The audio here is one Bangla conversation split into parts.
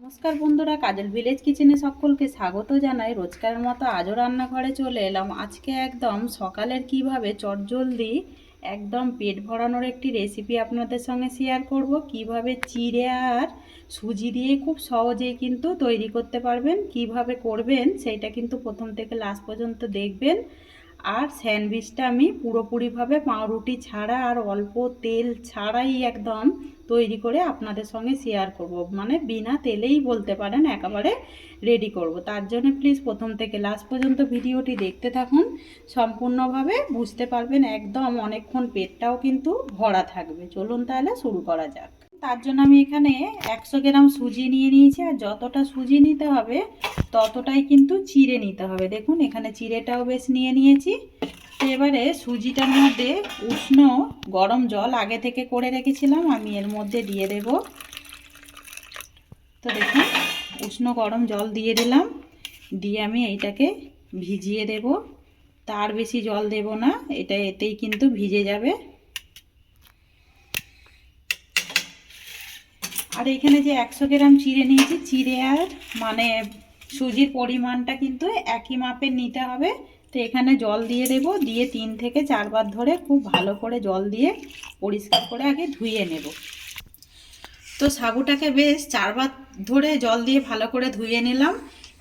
নমস্কার বন্ধুরা, কাজল ভিলেজ কিচেনে সকলকে স্বাগত জানাই। রোজকারের মতো আজও রান্নাঘরে চলে এলাম। আজকে একদম সকালের কিভাবে চটজলদি একদম পেট ভরানোর একটি রেসিপি আপনাদের সঙ্গে শেয়ার করব। কিভাবে চিড়ে আর সুজি দিয়ে খুব সহজেই কিন্তু তৈরি করতে পারবেন। কিভাবে করবেন সেইটা কিন্তু প্রথম থেকে লাস্ট পর্যন্ত দেখবেন। আর স্যান্ডউইচটা আমি পুরোপুরিভাবে পাউরুটি ছাড়া আর অল্প তেল ছাড়াই একদম তৈরি করে আপনাদের সঙ্গে শেয়ার করব, মানে বিনা তেলেই বলতে পারেন, একেবারে রেডি করব। তার জন্য প্লিজ প্রথম থেকে লাস্ট পর্যন্ত ভিডিওটি দেখতে থাকুন, সম্পূর্ণভাবে বুঝতে পারবেন। একদম অনেকক্ষণ পেটটাও কিন্তু ভরা থাকবে। চলুন তাহলে শুরু করা যাক। তার জন্য আমি এখানে 100 গ্রাম সুজি নিয়ে নিয়েছি, আর যতটা সুজি নিতে হবে ততটাই কিন্তু চিড়ে নিতে হবে। দেখুন এখানে চিড়েটাও বেশ নিয়ে নিয়েছি। তো এবারে সুজিটার মধ্যে উষ্ণ গরম জল আগে থেকে করে রেখেছিলাম, আমি এর মধ্যে দিয়ে দেব। তো দেখুন উষ্ণ গরম জল দিয়ে দিলাম, দিয়ে আমি এইটাকে ভিজিয়ে দেব। তার বেশি জল দেব না, এটা এতেই কিন্তু ভিজে যাবে। আর এখানে যে 100 গ্রাম চিড়ে নিয়েছি, চিড়ে আর মানে সুজির পরিমাণটা কিন্তু একই মাপের নিতে হবে। তো এখানে জল দিয়ে দেব, দিয়ে 3 থেকে 4 বার ধরে খুব ভালো করে জল দিয়ে পরিষ্কার করে আগে ধুয়ে নেব। তো সাবুটাকে বেশ 4 বার ধরে জল দিয়ে ভালো করে ধুয়ে নিলাম।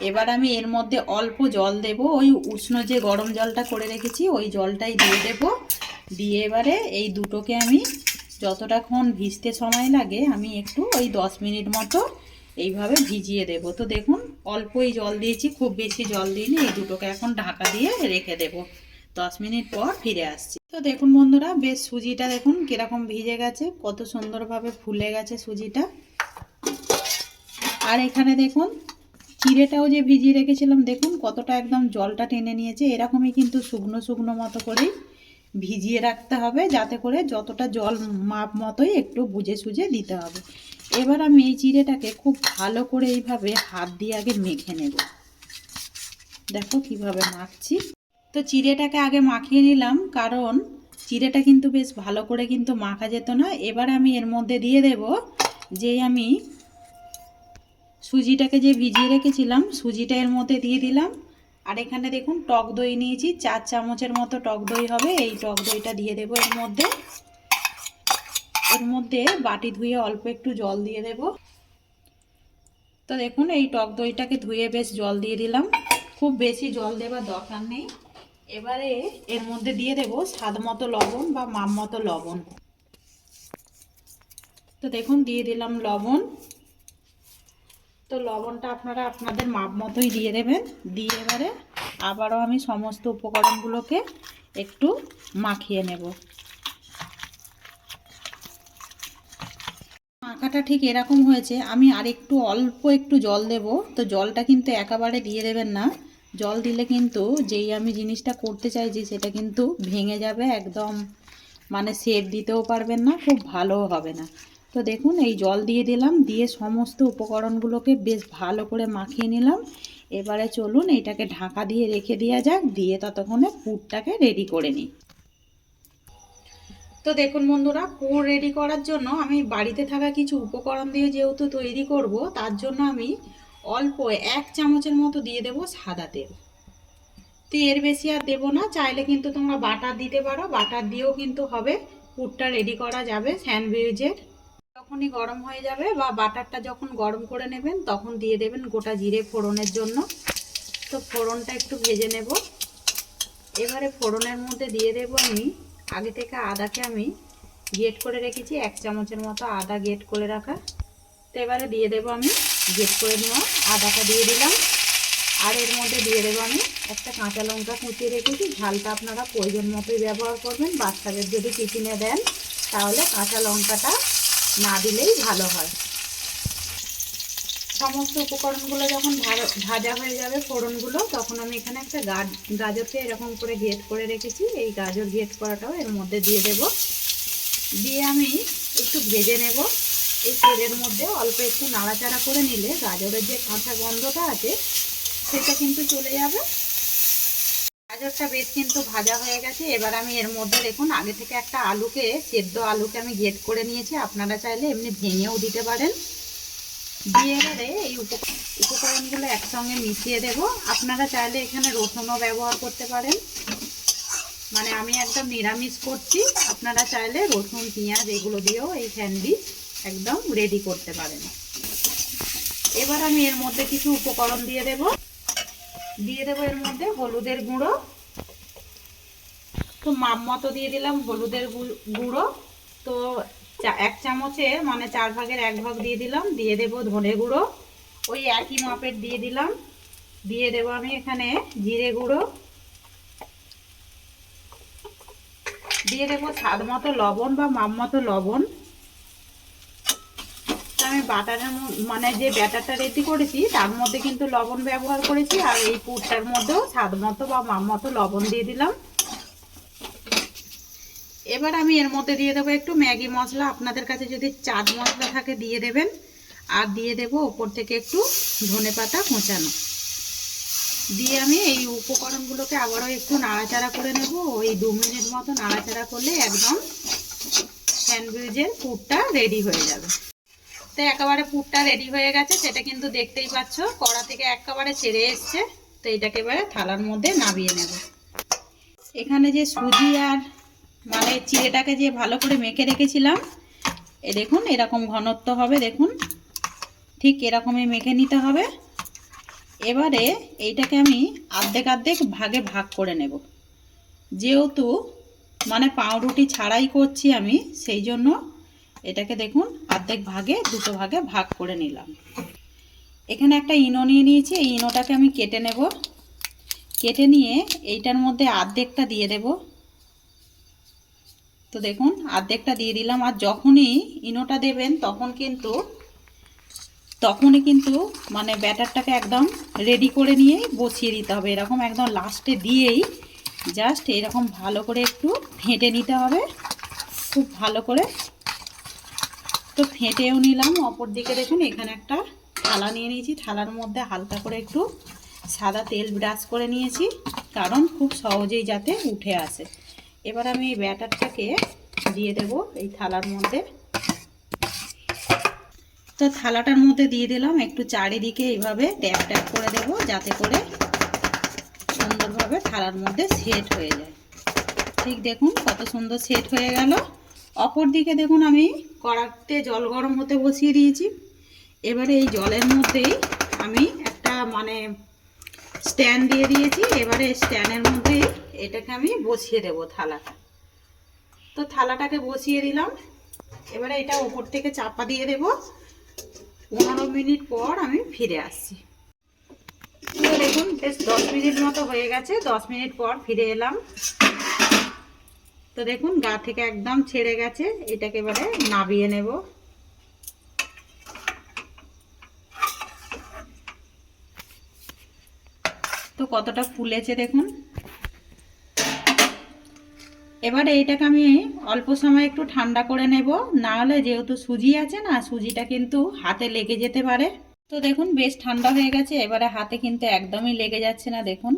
এবার আমি এর মধ্যে অল্প জল দেব, ওই উষ্ণ যে গরম জলটা করে রেখেছি ওই জলটাই দিয়ে দেব। দিয়ে এবারে এই দুটোকে আমি যতটাক্ষণ ভিজতে সময় লাগে আমি একটু ওই 10 মিনিট মতো এইভাবে ভিজিয়ে দেব। তো দেখুন অল্পই জল দিয়েছি, খুব বেশি জল দিইনি। এই দুটোকে এখন ঢাকা দিয়ে রেখে দেব। 10 মিনিট পর ফিরে আসছি। তো দেখুন বন্ধুরা, বেশ সুজিটা দেখুন কিরকম ভিজে গেছে, কত সুন্দরভাবে ফুলে গেছে সুজিটা। আর এখানে দেখুন চিড়েটাও যে ভিজিয়ে রেখেছিলাম, দেখুন কতটা একদম জলটা টেনে নিয়েছে। এরকমই কিন্তু শুকনো শুকনো মতো করেই ভিজিয়ে রাখতে হবে, যাতে করে যতটা জল মাপ মতোই একটু বুঝে সুঝে দিতে হবে। এবার আমি এই চিড়েটাকে খুব ভালো করে এইভাবে হাত দিয়ে আগে মেখে নেব। দেখো কিভাবে মাখছি। তো চিড়েটাকে আগে মাখিয়ে নিলাম, কারণ চিড়েটা কিন্তু বেশ ভালো করে কিন্তু মাখা যেত না। এবার আমি এর মধ্যে দিয়ে দেব যে আমি সুজিটাকে যে ভিজিয়ে রেখেছিলাম, সুজিটা এর মধ্যে দিয়ে দিলাম। আর এখানে দেখুন টক দই নিয়েছি, 4 চামচের মতো টক দই হবে। এই টক দইটা দিয়ে দেবো এর মধ্যে। এর মধ্যে বাটি ধুয়ে অল্প একটু জল দিয়ে দেব। তো দেখুন এই টক দইটাকে ধুয়ে বেশ জল দিয়ে দিলাম, খুব বেশি জল দেবার দরকার নেই। এবারে এর মধ্যে দিয়ে দেব স্বাদ মতো লবণ বা মাপ মতো লবণ। তো দেখুন দিয়ে দিলাম লবণ। তো লবণটা আপনারা আপনাদের মাপ মতোই দিয়ে দেবেন। দিয়ে এবারে আবারও আমি সমস্ত উপকরণগুলোকে একটু মাখিয়ে নেব। মাখাটা ঠিক এরকম হয়েছে। আমি আর একটু অল্প একটু জল দেব। তো জলটা কিন্তু একেবারে দিয়ে দেবেন না, জল দিলে কিন্তু যেই আমি জিনিসটা করতে চাইছি সেটা কিন্তু ভেঙে যাবে একদম, মানে শেপ দিতেও পারবেন না, খুব ভালোও হবে না। তো দেখুন এই জল দিয়ে দিলাম, দিয়ে সমস্ত উপকরণগুলোকে বেশ ভালো করে মাখিয়ে নিলাম। এবারে চলুন এইটাকে ঢাকা দিয়ে রেখে দেওয়া যাক, দিয়ে ততক্ষণে পুরটাকে রেডি করে নিই। তো দেখুন বন্ধুরা, পুর রেডি করার জন্য আমি বাড়িতে থাকা কিছু উপকরণ দিয়ে যেহেতু তৈরি করব, তার জন্য আমি অল্প 1 চামচের মতো দিয়ে দেব সাদা তেল। তো এর বেশি আর দেবো না, চাইলে কিন্তু তোমরা বাটার দিতে পারো, বাটার দিয়েও কিন্তু হবে। পুরটা রেডি করা যাবে স্যান্ডউইচের। যখনই গরম হয়ে যাবে বা বাটারটা যখন গরম করে নেবেন তখন দিয়ে দেবেন গোটা জিরে ফোড়নের জন্য। তো ফোড়নটা একটু ভেজে নেব। এবারে ফোড়নের মধ্যে দিয়ে দেব আমি আগে থেকে আদাকে আমি গ্রেট করে রেখেছি, 1 চামচের মতো আদা গ্রেট করে রাখা। তো এবারে দিয়ে দেব আমি গ্রেট করে নেওয়া আদাটা দিয়ে দিলাম। আর এর মধ্যে দিয়ে দেবো আমি একটা কাঁচা লঙ্কা কুচিয়ে রেখেছি। ঝালটা আপনারা প্রয়োজন মতোই ব্যবহার করবেন। বাচ্চাদের যদি টিফিনে দেন তাহলে কাঁচা লঙ্কাটা না দিলেই ভালো হয়। সমস্ত উপকরণগুলো যখন ভাজা হয়ে যাবে ফোড়নগুলো, তখন আমি এখানে একটা গাজরকে এরকম করে গ্রেট করে রেখেছি, এই গাজর গ্রেট করাটাও এর মধ্যে দিয়ে দেব। দিয়ে আমি একটু ভেজে নেব। এই তেলের মধ্যে অল্প একটু নাড়াচাড়া করে নিলে গাজরের যে কাঁচা গন্ধটা আছে সেটা কিন্তু চলে যাবে। গাজরটা বেশ কিন্তু ভাজা হয়ে গেছে। এবার আমি এর মধ্যে দেখুন আগে থেকে একটা সেদ্ধ আলুকে আমি গ্রেট করে নিয়েছি। আপনারা চাইলে এমনি ভেঙেও দিতে পারেন। দিয়ে এবারে এই উপকরণগুলো একসঙ্গে মিশিয়ে দেব। আপনারা চাইলে এখানে রসুনও ব্যবহার করতে পারেন, মানে আমি একদম নিরামিষ করছি, আপনারা চাইলে রসুন পেঁয়াজ এগুলো দিয়েও এই স্যান্ডউইচ একদম রেডি করতে পারেন। এবার আমি এর মধ্যে কিছু উপকরণ দিয়ে দেব এর মধ্যে হলুদের গুঁড়ো, তো মাপ মতো দিয়ে দিলাম হলুদের গুঁড়ো। তো 1 চামচে মানে 4 ভাগের 1 ভাগ দিয়ে দিলাম। দিয়ে দেব ধনে গুঁড়ো, ওই একই মাপের দিয়ে দিলাম। দিয়ে দেব আমি এখানে জিরে গুঁড়ো, দিয়ে দেব স্বাদ মতো লবণ বা মাপ মতো লবণ। আমি বাটারের মানে যে ব্যাটারটা রেডি করেছি তার মধ্যে কিন্তু লবণ ব্যবহার করেছি, আর এই পুরটার মধ্যেও স্বাদ মতো বা মাপ মতো লবণ দিয়ে দিলাম। এবার আমি এর মধ্যে দিয়ে দেবো একটু ম্যাগি মশলা, আপনাদের কাছে যদি চাট মশলা থাকে দিয়ে দেবেন। আর দিয়ে দেব ওপর থেকে একটু ধনেপাতা কোঁচানো। দিয়ে আমি এই উপকরণগুলোকে আবারও একটু নাড়াচাড়া করে নেব। ওই 2 মিনিট মতো নাড়াচাড়া করলে একদম স্যান্ডউইচের পুরটা রেডি হয়ে যাবে। তো একেবারে পুরটা রেডি হয়ে গেছে, সেটা কিন্তু দেখতেই পাচ্ছ কড়া থেকে একেবারে ছেড়ে এসছে। তো এটাকে এবারে থালার মধ্যে নামিয়ে নেব। এখানে যে সুজি আর মানে চিড়েটাকে যে ভালো করে মেখে রেখেছিলাম, এ দেখুন এরকম ঘনত্ব হবে, দেখুন ঠিক এরকমই মেখে নিতে হবে। এবারে এইটাকে আমি অর্ধেক ভাগে ভাগ করে নেব। যেহেতু মানে পাউরুটি ছাড়াই করছি আমি, সেই জন্য এটাকে দেখুন অর্ধেক ভাগে 2 ভাগে ভাগ করে নিলাম। এখানে একটা ইনো নিয়ে নিয়েছি, এই ইনোটাকে আমি কেটে নেব। কেটে নিয়ে এইটার মধ্যে অর্ধেকটা দিয়ে দেব। তো দেখুন অর্ধেকটা দিয়ে দিলাম। আর যখনই ইনোটা দেবেন তখনই কিন্তু মানে ব্যাটারটাকে একদম রেডি করে নিয়ে বসিয়ে দিতে হবে। এরকম একদম লাস্টে দিয়েই জাস্ট এরকম ভালো করে একটু ফেটে নিতে হবে, খুব ভালো করে। তো ফেটেও নিলাম। অপর দিকে দেখুন এখানে একটা থালা নিয়ে নিয়েছি, থালার মধ্যে হালকা করে একটু সাদা তেল ব্রাশ করে নিয়েছি, কারণ খুব সহজেই যাতে উঠে আসে। এবার আমি এই ব্যাটারটাকে দিয়ে দেব এই থালার মধ্যে। তো থালাটার মধ্যে দিয়ে দিলাম, একটু চারিদিকে এইভাবে ট্যাপ ট্যাপ করে দেব, যাতে করে সুন্দরভাবে থালার মধ্যে সেট হয়ে যায়। ঠিক দেখুন কত সুন্দর সেট হয়ে গেল। অপর দিকে দেখুন আমি কড়াতে জল গরম হতে বসিয়ে দিয়েছি। এবারে এই জলের মধ্যেই আমি একটা মানে স্ট্যান্ড দিয়ে দিয়েছি। এবারে স্ট্যান্ডের মধ্যে এটাকে আমি বসিয়ে দেব থালাটা। তো থালাটাকে বসিয়ে দিলাম। এবারে এটা ওপর থেকে চাপা দিয়ে দেব। 15 মিনিট পর আমি ফিরে আসছি। তো দেখুন বেশ 10 মিনিট মতো হয়ে গেছে। 10 মিনিট পর ফিরে এলাম। তো দেখুন গা থেকে একদম ছেড়ে গেছে। এটাকে এবারে নাবিয়ে নেব। তো কতটা ফুলেছে দেখুন। এবারে এইটাকে আমি অল্প সময় একটু ঠান্ডা করে নেব, না হলে যেহেতু সুজি আছে না, সুজিটা কিন্তু হাতে লেগে যেতে পারে। তো দেখুন বেশ ঠান্ডা হয়ে গেছে। এবারে হাতে কিন্তু একদমই লেগে যাচ্ছে না, দেখুন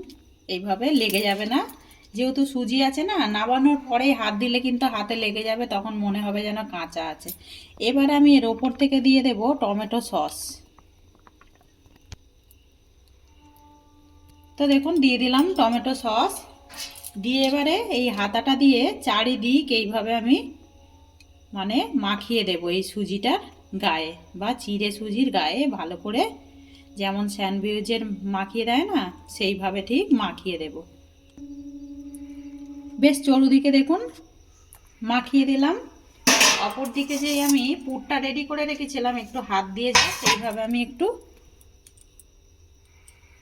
এইভাবে লেগে যাবে না। যেহেতু সুজি আছে না, নামানোর পরেই হাত দিলে কিন্তু হাতে লেগে যাবে, তখন মনে হবে যেন কাঁচা আছে। এবার আমি এর ওপর থেকে দিয়ে দেব টমেটো সস। তো দেখুন দিয়ে দিলাম টমেটো সস। দিয়ে এবারে এই হাতাটা দিয়ে চারিদিক এইভাবে আমি মানে মাখিয়ে দেব এই সুজিটার গায়ে বা চিড়ে সুজির গায়ে ভালো করে, যেমন স্যান্ডউইচের মাখিয়ে দেয় না, সেইভাবে ঠিক মাখিয়ে দেব। বেশ চতুর্দিকে দেখুন মাখিয়ে দিলাম। অপর দিকে যে আমি পুরটা রেডি করে রেখেছিলাম, একটু হাত দিয়ে সেইভাবে আমি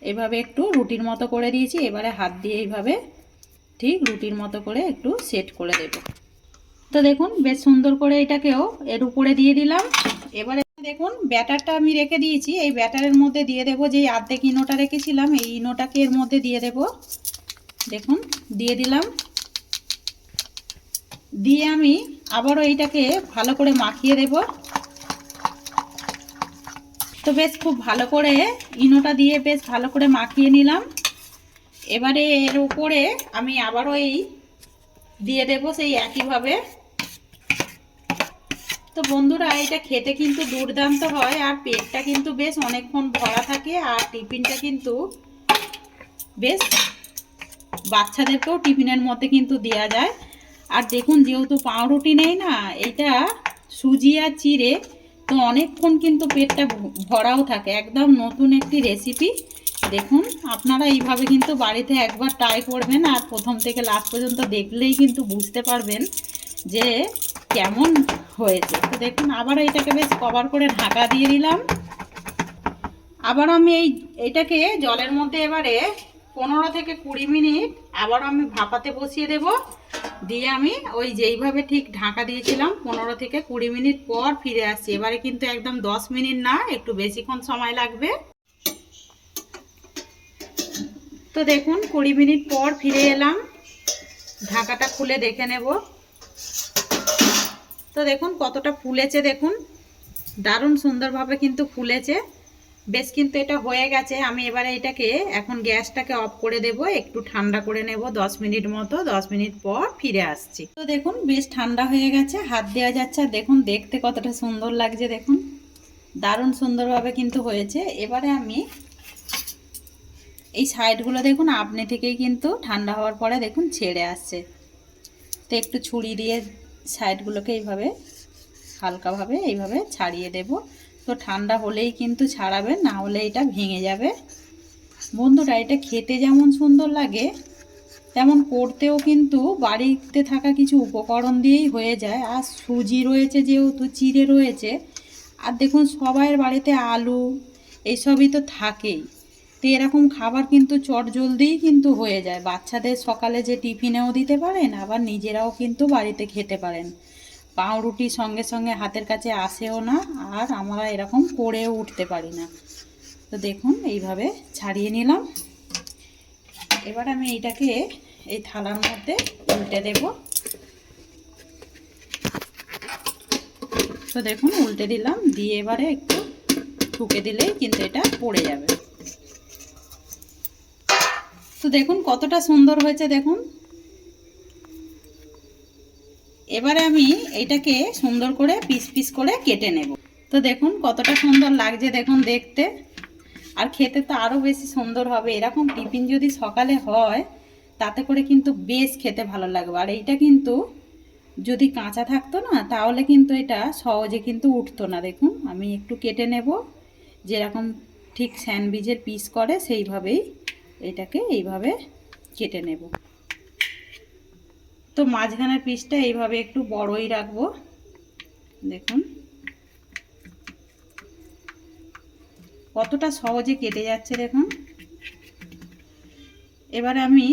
এইভাবে একটু রুটির মতো করে দিয়েছি। এবারে হাত দিয়ে এইভাবে ঠিক রুটির মতো করে একটু সেট করে দেব। তো দেখুন বেশ সুন্দর করে এটাকেও এর উপরে দিয়ে দিলাম। এবারে দেখুন ব্যাটারটা আমি রেখে দিয়েছি, এই ব্যাটারের মধ্যে দিয়ে দেব যে অর্ধেক ইনোটা রেখেছিলাম, এই ইনোটাকে এর মধ্যে দিয়ে দেব। দেখুন দিয়ে দিলাম। দিয়ে আমি আবারও এইটাকে ভালো করে মাখিয়ে দেব। তো বেশ খুব ভালো করে ইনোটা দিয়ে বেশ ভালো করে মাখিয়ে নিলাম। এবারে এর উপরে আমি আবারও এই দিয়ে দেব সেই একইভাবে। তো বন্ধুরা এটা খেতে কিন্তু দুর্দান্ত হয়, আর পেটটা কিন্তু বেশ অনেকক্ষণ ভরা থাকে, আর টিফিনটা কিন্তু বেশ বাচ্চাদেরকেও টিফিনের মধ্যে কিন্তু দেওয়া যায়। আর দেখুন যেহেতু পাউরুটি নেই না, এটা সুজি আর চিড়ে, তো অনেকক্ষণ কিন্তু পেটটা ভরাও থাকে। একদম নতুন একটি রেসিপি। দেখুন আপনারা এইভাবে কিন্তু বাড়িতে একবার ট্রাই করবেন, আর প্রথম থেকে লাস্ট পর্যন্ত দেখলেই কিন্তু বুঝতে পারবেন যে কেমন হয়েছে। তো দেখুন আবার এটাকে বেশ কভার করে ঢাকা দিয়ে দিলাম। আবার আমি এইটাকে জলের মধ্যে এবারে 15 থেকে 20 মিনিট আবার আমি ভাপাতে বসিয়ে দেব। দিয়ে আমি ওই যেইভাবে ঠিক ঢাকা দিয়েছিলাম 15 থেকে 20 মিনিট পর ফিরে আসছি। এবারে কিন্তু একদম 10 মিনিট না, একটু বেশিক্ষণ সময় লাগবে। তো দেখুন 20 মিনিট পর ফিরে এলাম, ঢাকাটা খুলে দেখে নেব। তো দেখুন কতটা ফুলেছে, দেখুন দারুণ সুন্দরভাবে কিন্তু ফুলেছে। বেশ কিন্তু এটা হয়ে গেছে। আমি এবারে এটাকে এখন গ্যাসটাকে অফ করে দেব, একটু ঠান্ডা করে নেব 10 মিনিট মতো। 10 মিনিট পর ফিরে আসছি। তো দেখুন বেশ ঠান্ডা হয়ে গেছে, হাত দেওয়া যাচ্ছে। আর দেখুন দেখতে কতটা সুন্দর লাগছে, দেখুন দারুণ সুন্দরভাবে কিন্তু হয়েছে। এবারে আমি এই সাইডগুলো দেখুন আপনি থেকেই কিন্তু ঠান্ডা হওয়ার পরে দেখুন ছেড়ে আসছে। তো একটু ছুরি দিয়ে সাইডগুলোকে এইভাবে হালকাভাবে এইভাবে ছাড়িয়ে দেব। তো ঠান্ডা হলেই কিন্তু ছাড়াবেন, না হলে এটা ভেঙে যাবে। বন্ধুরা এটা খেতে যেমন সুন্দর লাগে, তেমন করতেও কিন্তু বাড়িতে থাকা কিছু উপকরণ দিয়েই হয়ে যায়। আর সুজি রয়েছে, যেহেতু চিড়ে রয়েছে, আর দেখুন সবাইয়ের বাড়িতে আলু এইসবই তো থাকেই। তো এরকম খাবার কিন্তু চটজলদিই কিন্তু হয়ে যায়। বাচ্চাদের সকালে যে টিফিনেও দিতে পারেন, আবার নিজেরাও কিন্তু বাড়িতে খেতে পারেন। পাউরুটি সঙ্গে সঙ্গে হাতের কাছে আসেও না, আর আমরা এরকম করেও উঠতে পারি না। তো দেখুন এইভাবে ছাড়িয়ে নিলাম। এবার আমি এইটাকে এই থালার মধ্যে উল্টে দেব। তো দেখুন উল্টে দিলাম, দিয়ে এবারে একটু ঠুকে দিলেই কিন্তু এটা পড়ে যাবে। তো দেখুন কতটা সুন্দর হয়েছে, দেখুন। এবারে আমি এইটাকে সুন্দর করে পিস পিস করে কেটে নেব। তো দেখুন কতটা সুন্দর লাগছে, দেখুন দেখতে, আর খেতে তো আরও বেশি সুন্দর হবে। এরকম টিফিন যদি সকালে হয় তাতে করে কিন্তু বেশ খেতে ভালো লাগবে। আর এইটা কিন্তু যদি কাঁচা থাকতো না, তাহলে কিন্তু এটা সহজে কিন্তু উঠতো না। দেখুন আমি একটু কেটে নেব, যেরকম ঠিক স্যান্ডউইচের পিস করে সেইভাবেই এটাকে এইভাবে কেটে নেব। তো মাঝখানের পিসটা এইভাবে একটু বড়ই রাখবো। দেখুন কতটা সহজে কেটে যাচ্ছে, দেখুন। এবারে আমি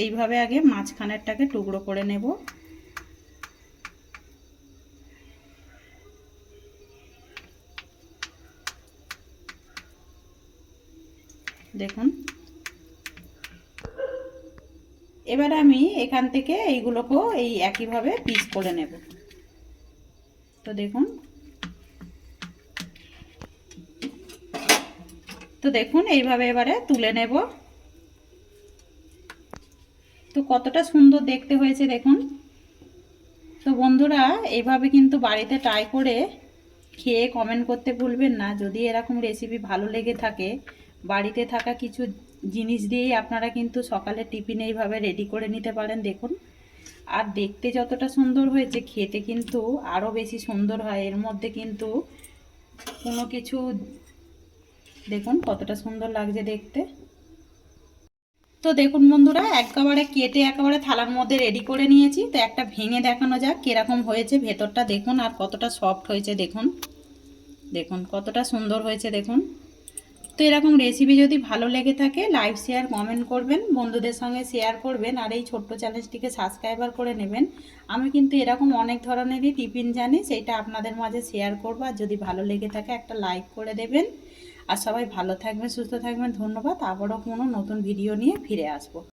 এইভাবে আগে মাঝখানেরটাকে টুকরো করে নেব। দেখুন এবারে আমি এখান থেকে এইগুলোকেও এই একইভাবে পিস করে নেব। তো দেখুন, তো দেখুন এইভাবে এবারে তুলে নেব। তো কতটা সুন্দর দেখতে হয়েছে, দেখুন। তো বন্ধুরা এইভাবে কিন্তু বাড়িতে ট্রাই করে খেয়ে কমেন্ট করতে ভুলবেন না। যদি এরকম রেসিপি ভালো লেগে থাকে, বাড়িতে থাকা কিছু জিনিস দিয়েই আপনারা কিন্তু সকালে টিফিন এইভাবে রেডি করে নিতে পারেন। দেখুন আর দেখতে যতটা সুন্দর হয়েছে, খেতে কিন্তু আরও বেশি সুন্দর হয়। এর মধ্যে কিন্তু কোনো কিছু, দেখুন কতটা সুন্দর লাগছে দেখতে। তো দেখুন বন্ধুরা একেবারে কেটে একেবারে থালার মধ্যে রেডি করে নিয়েছি। তো একটা ভেঙে দেখানো যাক কিরকম হয়েছে ভেতরটা, দেখুন আর কতটা সফট হয়েছে, দেখুন দেখুন কতটা সুন্দর হয়েছে, দেখুন। তো এরকম রেসিপি যদি ভালো লেগে থাকে লাইক শেয়ার কমেন্ট করবেন, বন্ধুদের সঙ্গে শেয়ার করবেন, আর এই ছোট্ট চ্যানেলটিকে সাবস্ক্রাইবার করে নেবেন। আমি কিন্তু এরকম অনেক ধরনেরই টিফিন জানি, সেইটা আপনাদের মাঝে শেয়ার করব। আর যদি ভালো লেগে থাকে একটা লাইক করে দেবেন। আর সবাই ভালো থাকবেন, সুস্থ থাকবেন। ধন্যবাদ। আবারও কোনো নতুন ভিডিও নিয়ে ফিরে আসবো।